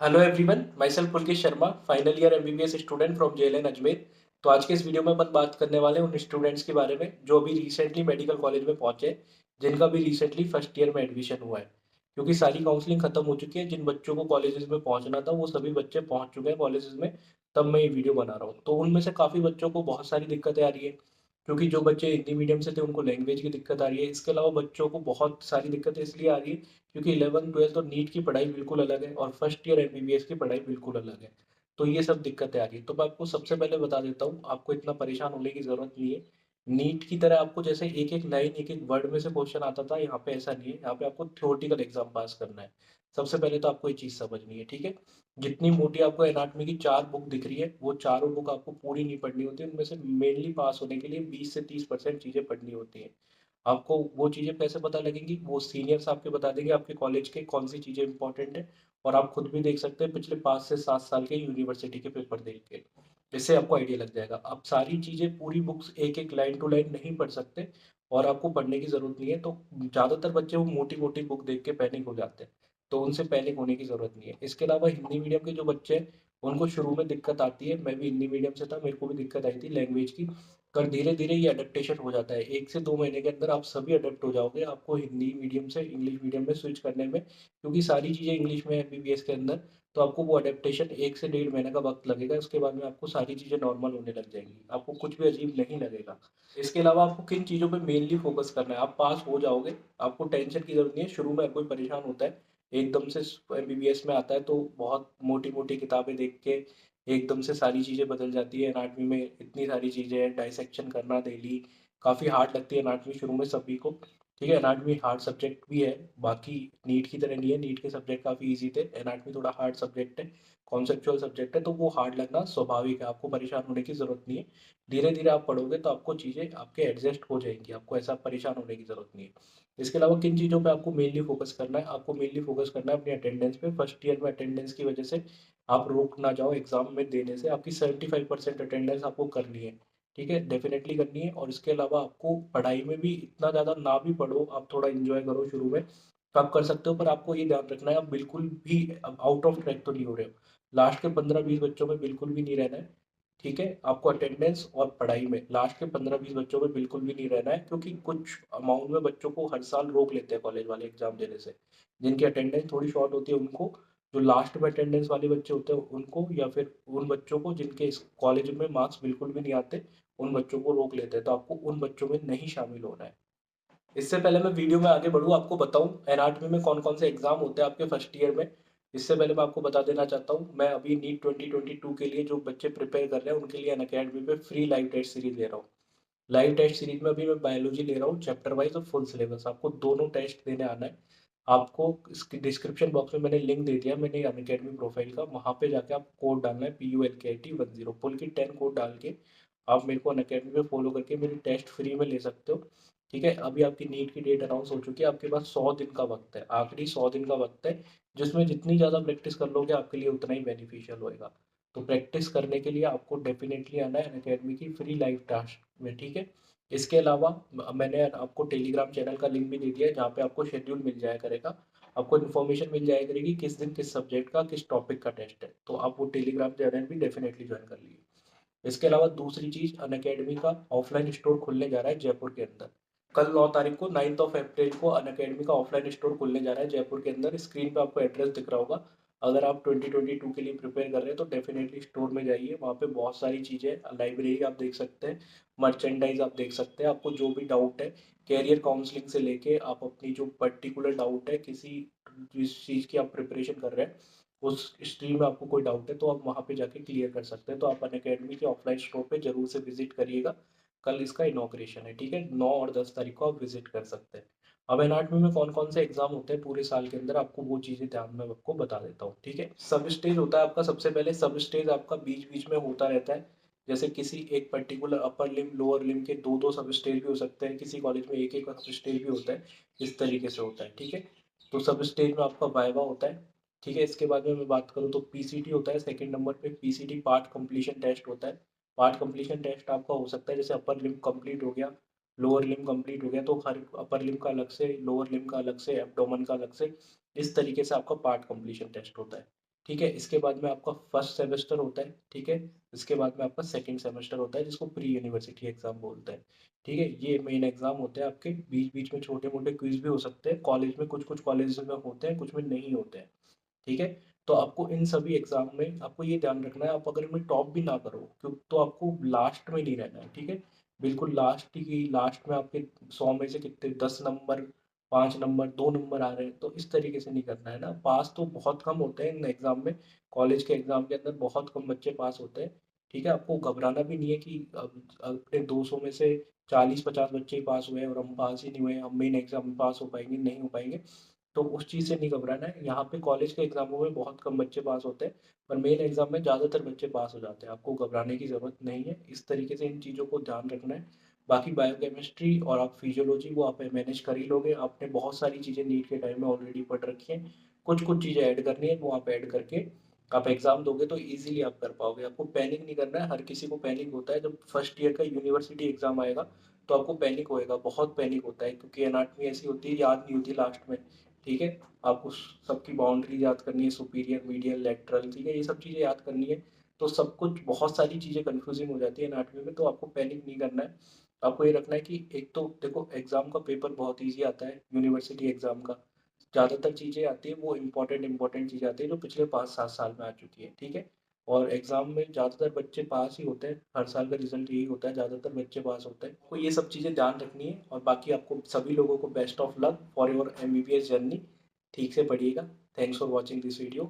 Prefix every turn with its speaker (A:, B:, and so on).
A: Hello everyone, my self Pulkesh Sharma, final year MBBS student from JLN Ajmer. तो आज के इस वीडियो में अपन बात करने वाले हैं उन स्टूडेंट्स के बारे में जो अभी रिसेंटली मेडिकल कॉलेज में पहुंचे, जिनका भी रिसेंटली फर्स्ट ईयर में एडमिशन हुआ है। क्योंकि सारी काउंसलिंग खत्म हो चुकी है, जिन बच्चों को कॉलेजेस में पहुंचना था वो सभी बच्चे पहुंच चुके हैं कॉलेजेस में। तब मैं ये वीडियो बना रहा हूँ, तो उनमें से काफ़ी बच्चों को बहुत सारी दिक्कतें आ रही है। क्योंकि जो बच्चे हिंदी मीडियम से थे उनको लैंग्वेज की दिक्कत आ रही है। इसके अलावा बच्चों को बहुत सारी दिक्कतें इसलिए आ रही है क्योंकि 11th 12th और नीट की पढ़ाई बिल्कुल अलग है और फर्स्ट ईयर एमबीबीएस की पढ़ाई बिल्कुल अलग है। तो ये सब दिक्कतें आ रही है। तो मैं आपको सबसे पहले बता देता हूँ, आपको इतना परेशान होने की ज़रूरत नहीं है। नीट की तरह आपको जैसे एक एक लाइन एक एक वर्ड में से क्वेश्चन आता था, यहाँ पे ऐसा नहीं है। यहाँ पे आपको थ्योरेटिकल एग्जाम पास करना है। सबसे पहले तो आपको ये चीज़ समझनी है, ठीक है। जितनी मोटी आपको एनाटॉमी की 4 बुक दिख रही है, वो चारों बुक आपको पूरी नहीं पढ़नी होती। उनमें से मेनली पास होने के लिए 20 से 30% चीज़ें पढ़नी होती हैं। आपको वो चीज़ें कैसे पता लगेंगी, वो सीनियर्स आपके बता देंगे आपके कॉलेज के कौन सी चीज़ें इंपॉर्टेंट है। और आप खुद भी देख सकते हैं पिछले 5 से 7 साल के यूनिवर्सिटी के पेपर देख के। इससे आपको आइडिया लग जाएगा। आप सारी चीज़ें पूरी बुक्स एक एक लाइन टू लाइन नहीं पढ़ सकते और आपको पढ़ने की ज़रूरत नहीं है। तो ज़्यादातर बच्चे वो मोटी मोटी बुक देख के पैनिक हो जाते हैं। तो उनसे पैनिक होने की ज़रूरत नहीं है। इसके अलावा हिंदी मीडियम के जो बच्चे हैं उनको शुरू में दिक्कत आती है। मैं भी हिंदी मीडियम से था, मेरे को भी दिक्कत आई थी लैंग्वेज की। पर धीरे धीरे ये अडेप्टेशन हो जाता है। 1 से 2 महीने के अंदर आप सभी अडेप्ट हो जाओगे आपको हिंदी मीडियम से इंग्लिश मीडियम में स्विच करने में। क्योंकि सारी चीज़ें इंग्लिश में एमबीबीएस के अंदर। तो आपको वो अडेप्टेशन 1 से 1.5 महीने का वक्त लगेगा। उसके बाद में आपको सारी चीज़ें नॉर्मल होने लग जाएंगी, आपको कुछ भी अजीब नहीं लगेगा। इसके अलावा आपको किन चीज़ों पे मेनली फोकस करना है, आप पास हो जाओगे। आपको टेंशन की जरूरत नहीं है। शुरू में हर कोई परेशान होता है, एकदम से एमबीबीएस में आता है तो बहुत मोटी मोटी किताबें देख के एकदम से सारी चीज़ें बदल जाती है। एनाटॉमी में इतनी सारी चीज़ें हैं, डाइसेक्शन करना डेली काफ़ी हार्ड लगती है एनाटॉमी शुरू में सभी को। ठीक है, एनाटॉमी हार्ड सब्जेक्ट भी है, बाकी नीट की तरह नहीं है। नीट के सब्जेक्ट काफ़ी इजी थे, एनाटॉमी थोड़ा हार्ड सब्जेक्ट है, कॉन्सेप्चुअल सब्जेक्ट है। तो वो हार्ड लगना स्वाभाविक है, आपको परेशान होने की ज़रूरत नहीं है। धीरे धीरे आप पढ़ोगे तो आपको चीज़ें आपके एडजस्ट हो जाएंगी, आपको ऐसा परेशान होने की ज़रूरत नहीं है। इसके अलावा किन चीज़ों पे आपको मेनली फोकस करना है, आपको मेनली फोकस करना है अपनी अटेंडेंस पे। फर्स्ट ईयर में अटेंडेंस की वजह से आप रुक ना जाओ एग्जाम में देने से। आपकी 75% अटेंडेंस आपको करनी है, ठीक है, डेफिनेटली करनी है। और इसके अलावा आपको पढ़ाई में भी इतना ज़्यादा ना भी पढ़ो, आप थोड़ा इंजॉय करो शुरू में तो आप कर सकते हो। पर आपको ये ध्यान रखना है आप बिल्कुल भी आउट ऑफ ट्रैक तो नहीं हो रहे हो। लास्ट के 15-20 बच्चों में बिल्कुल भी नहीं रहना है, ठीक है। आपको अटेंडेंस और पढ़ाई में लास्ट के 15-20 बच्चों में बिल्कुल भी नहीं रहना है। क्योंकि कुछ अमाउंट में बच्चों को हर साल रोक लेते हैं कॉलेज वाले एग्जाम देने से। जिनकी अटेंडेंस थोड़ी शॉर्ट होती है उनको, जो लास्ट में अटेंडेंस वाले बच्चे होते हैं उनको, या फिर उन बच्चों को जिनके इस कॉलेज में मार्क्स बिल्कुल भी नहीं आते, उन बच्चों को रोक लेते हैं। तो आपको उन बच्चों में नहीं शामिल होना है। इससे पहले मैं वीडियो में आगे बढ़ूँ, आपको बताऊं एनाटॉमी में कौन कौन से एग्जाम होते हैं आपके फर्स्ट ईयर में। इससे पहले मैं आपको बता देना चाहता हूँ, मैं अभी नीट 2022 के लिए जो बच्चे प्रिपेयर कर रहे हैं उनके लिए अनअकैडमी पे फ्री लाइव टेस्ट सीरीज ले रहा हूँ। लाइव टेस्ट सीरीज में अभी मैं बायोलॉजी ले रहा हूँ, चैप्टर वाइज और फुल सिलेबस। आपको दोनों टेस्ट देने आना है। आपको इसके डिस्क्रिप्शन बॉक्स में मैंने लिंक दे दिया, मैंने अनअकैडमी प्रोफाइल का, वहाँ पे जाके आप कोड डालना है PULKIT10 पुल की 10 कोड डाल के आप मेरे को अनअकैडमी पे फॉलो करके मेरी टेस्ट फ्री में ले सकते हो। ठीक है, अभी आपकी नीट की डेट अनाउंस हो चुकी है, आपके पास 100 दिन का वक्त है, आखिरी 100 दिन का वक्त है। जिसमें जितनी ज़्यादा प्रैक्टिस कर लोगे आपके लिए उतना ही बेनिफिशियल होएगा। तो प्रैक्टिस करने के लिए आपको डेफिनेटली आना है अनअकैडमी की फ्री लाइव टास्क में, ठीक है। इसके अलावा मैंने आपको टेलीग्राम चैनल का लिंक भी दे दिया है, जहाँ पे आपको शेड्यूल मिल जाया करेगा। आपको इन्फॉर्मेशन मिल जाया करेगी किस दिन किस सब्जेक्ट का किस टॉपिक का टेस्ट है। तो आप वो टेलीग्राम चैनल भी डेफिनेटली ज्वाइन कर लीजिए। इसके अलावा दूसरी चीज़, अनअकैडमी का ऑफलाइन स्टोर खुलने जा रहा है जयपुर के अंदर। कल 9 तारीख को 9 अप्रैल को अनअकैडमी का ऑफलाइन स्टोर खुलने जा रहा है जयपुर के अंदर। स्क्रीन पे आपको एड्रेस दिख रहा होगा। अगर आप 2022 के लिए प्रिपेयर कर रहे हैं तो डेफिनेटली स्टोर में जाइए, वहाँ पे बहुत सारी चीज़ें, लाइब्रेरी आप देख सकते हैं, मर्चेंडाइज आप देख सकते हैं। आपको जो भी डाउट है कैरियर काउंसलिंग से लेके आप अपनी जो पर्टिकुलर डाउट है किसी जिस चीज़ की आप प्रिपरेशन कर रहे हैं उस स्ट्रीम में आपको कोई डाउट है तो आप वहाँ पे जाके क्लियर कर सकते हैं। तो आप अनअकैडमी के ऑफलाइन स्टोर पे जरूर से विजिट करिएगा। कल इसका इनॉग्रेशन है, ठीक है। 9 और 10 तारीख को आप विजिट कर सकते हैं। अब एनाटॉमी में कौन कौन से एग्जाम होते हैं पूरे साल के अंदर, आपको वो चीज़ें ध्यान में आपको बता देता हूँ, ठीक है। सब स्टेज होता है आपका। सबसे पहले सब स्टेज आपका बीच बीच में होता रहता है। जैसे किसी एक पर्टिकुलर अपर लिम लोअर लिम के दो दो सब स्टेज भी हो सकते हैं, किसी कॉलेज में एक एक सब स्टेज भी होता है। इस तरीके से होता है, ठीक है। तो सब स्टेज में आपका वाइवा होता है, ठीक है। इसके बाद में मैं बात करूँ तो पीसीटी होता है सेकंड नंबर पे। पीसीटी पार्ट कंप्लीशन टेस्ट होता है। पार्ट कंप्लीशन टेस्ट आपका हो सकता है जैसे अपर लिम कंप्लीट हो गया, लोअर लिम कंप्लीट हो गया, तो हर अपर लिम का अलग से, लोअर लिम का अलग से, एब्डोमेन का अलग से, इस तरीके से आपका पार्ट कंप्लीशन टेस्ट होता है। ठीक है? इसके बाद में आपका फर्स्ट सेमेस्टर होता है, ठीक है? इसके बाद में आपका सेकंड सेमेस्टर होता है जिसको प्री यूनिवर्सिटी एग्ज़ाम बोलते हैं, ठीक है? ये मेन एग्ज़ाम होते हैं आपके, बीच-बीच में छोटे-मोटे क्विज़ भी हो सकते हैं, कॉलेज में कुछ-कुछ कॉलेजेस में होते हैं, कुछ में नहीं होते हैं, ठीक है? तो आपको इन सभी एग्ज़ाम में आपको ये ध्यान रखना है, आप अगर इनमें टॉप भी ना करो तो आपको लास्ट में नहीं रहना है, ठीक है? बिल्कुल लास्ट में आपके 100 में से कितने 10 नंबर, 5 नंबर, 2 नंबर आ रहे हैं, तो इस तरीके से नहीं करना है ना। पास तो बहुत कम होते हैं इन एग्ज़ाम में, कॉलेज के एग्ज़ाम के अंदर बहुत कम बच्चे पास होते हैं, ठीक है? आपको घबराना भी नहीं है कि अब अपने 200 में से 40-50 बच्चे ही पास हुए हैं और हम पास ही नहीं हुए हैं, हम मेन एग्ज़ाम में पास हो पाएँगे, नहीं हो पाएँगे। तो उस चीज़ से नहीं घबराना है। यहाँ पे कॉलेज के एग्ज़ामों में बहुत कम बच्चे पास होते हैं, पर मेन एग्ज़ाम में ज़्यादातर बच्चे पास हो जाते हैं। आपको घबराने की ज़रूरत नहीं है। इस तरीके से इन चीज़ों को ध्यान रखना है। बाकी बायोकेमिस्ट्री और आप फिजियोलॉजी वो आप मैनेज कर ही लोगे। आपने बहुत सारी चीज़ें नीट के टाइम में ऑलरेडी पढ़ रखी हैं। कुछ-कुछ चीज़ें ऐड करनी है, वो आप ऐड करके आप एग्ज़ाम दोगे तो ईज़िली आप कर पाओगे। आपको पैनिक नहीं करना है। हर किसी को पैनिक होता है जब फर्स्ट ईयर का यूनिवर्सिटी एग्ज़ाम आएगा, तो आपको पैनिक होएगा, बहुत पैनिक होता है क्योंकि एनाटॉमी ऐसी होती है, याद नहीं होती लास्ट में। ठीक है? आपको सबकी बाउंड्री याद करनी है, सुपीरियर, मीडियल, लैटरल, ठीक है? ये सब चीज़ें याद करनी है, तो सब कुछ बहुत सारी चीज़ें कन्फ्यूज़िंग हो जाती है एनाटॉमी में, तो आपको पैनिक नहीं करना है। आपको ये रखना है कि एक तो देखो एग्ज़ाम का पेपर बहुत ईज़ी आता है, यूनिवर्सिटी एग्ज़ाम का। ज़्यादातर चीज़ें आती हैं वो इम्पोर्टेंट चीज़ें आती हैं जो पिछले 5-7 साल में आ चुकी हैं, ठीक है? और एग्ज़ाम में ज़्यादातर बच्चे पास ही होते हैं, हर साल का रिज़ल्ट यही होता है, ज़्यादातर बच्चे पास होते हैं। तो ये सब चीज़ें ध्यान रखनी है और बाकी आपको सभी लोगों को best of luck for your MBBS journey. ठीक से पढ़िएगा। Thanks for watching this video.